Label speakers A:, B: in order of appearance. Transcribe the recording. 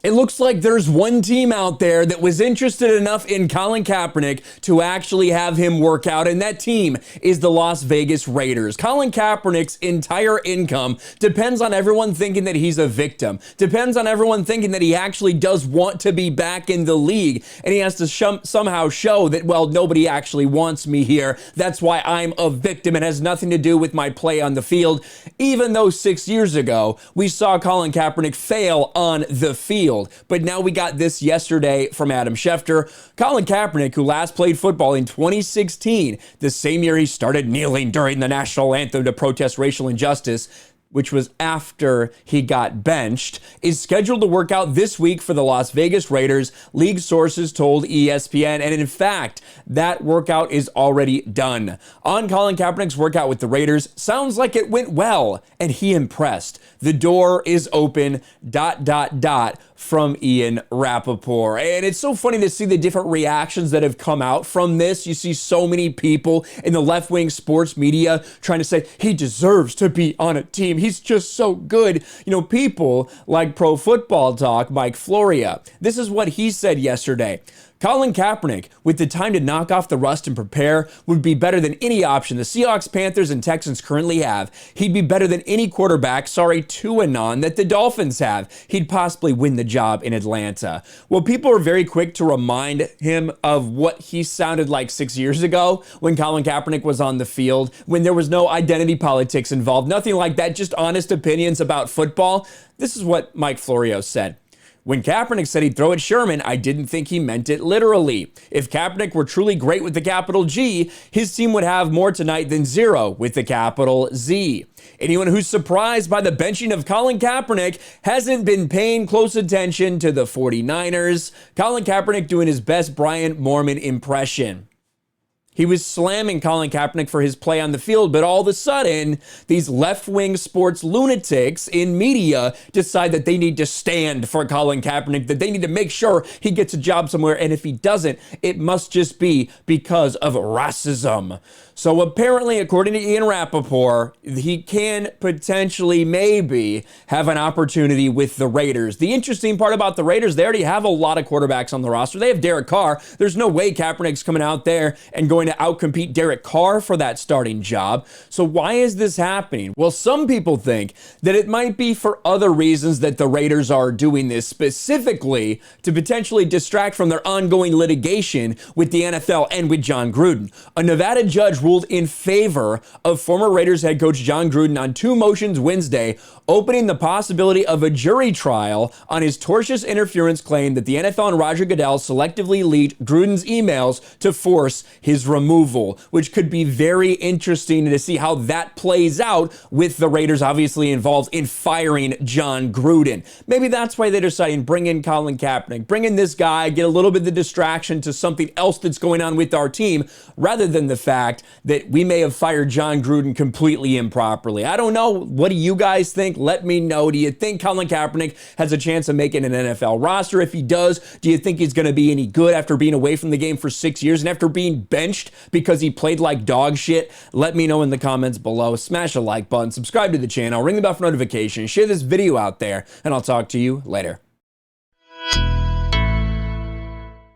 A: It looks like there's one team out there that was interested enough in Colin Kaepernick to actually have him work out, and that team is the Las Vegas Raiders. Colin Kaepernick's entire income depends on everyone thinking that he's a victim, depends on everyone thinking that he actually does want to be back in the league, and he has to somehow show that, well, nobody actually wants me here. That's why I'm a victim. It has nothing to do with my play on the field, even though 6 years ago, we saw Colin Kaepernick fail on the field. But now we got this yesterday from Adam Schefter. Colin Kaepernick, who last played football in 2016, the same year he started kneeling during the national anthem to protest racial injustice, which was after he got benched, is scheduled to work out this week for the Las Vegas Raiders, league sources told ESPN. And in fact, that workout is already done. On Colin Kaepernick's workout with the Raiders, sounds like it went well, and he impressed. The door is open, ... from Ian Rappaport. And it's so funny to see the different reactions that have come out from this. You see so many people in the left-wing sports media trying to say, he deserves to be on a team. He's just so good. You know, people like Pro Football Talk, Mike Floria. This is what he said yesterday. Colin Kaepernick, with the time to knock off the rust and prepare, would be better than any option the Seahawks, Panthers, and Texans currently have. He'd be better than any quarterback, to and on, that the Dolphins have. He'd possibly win the job in Atlanta. Well, people are very quick to remind him of what he sounded like 6 years ago when Colin Kaepernick was on the field, when there was no identity politics involved, nothing like that, just honest opinions about football. This is what Mike Florio said. When Kaepernick said he'd throw at Sherman, I didn't think he meant it literally. If Kaepernick were truly great with the capital G, his team would have more tonight than zero with the capital Z. Anyone who's surprised by the benching of Colin Kaepernick hasn't been paying close attention to the 49ers. Colin Kaepernick doing his best Brian Moorman impression. He was slamming Colin Kaepernick for his play on the field, but all of a sudden, these left-wing sports lunatics in media decide that they need to stand for Colin Kaepernick, that they need to make sure he gets a job somewhere, and if he doesn't, it must just be because of racism. So apparently, according to Ian Rappaport, he can potentially, maybe, have an opportunity with the Raiders. The interesting part about the Raiders, they already have a lot of quarterbacks on the roster. They have Derek Carr. There's no way Kaepernick's coming out there and going to outcompete Derek Carr for that starting job. So why is this happening? Well, some people think that it might be for other reasons that the Raiders are doing this, specifically to potentially distract from their ongoing litigation with the NFL and with John Gruden. A Nevada judge ruled in favor of former Raiders head coach John Gruden on 2 motions Wednesday, opening the possibility of a jury trial on his tortious interference claim that the NFL and Roger Goodell selectively leaked Gruden's emails to force his removal, which could be very interesting to see how that plays out with the Raiders obviously involved in firing John Gruden. Maybe that's why they're deciding bring in Colin Kaepernick, bring in this guy, get a little bit of the distraction to something else that's going on with our team, rather than the fact that we may have fired John Gruden completely improperly. I don't know. What do you guys think? Let me know. Do you think Colin Kaepernick has a chance of making an NFL roster? If he does, do you think he's going to be any good after being away from the game for 6 years and after being benched because he played like dog shit? Let me know in the comments below. Smash a like button, subscribe to the channel, ring the bell for notifications, share this video out there, and I'll talk to you later.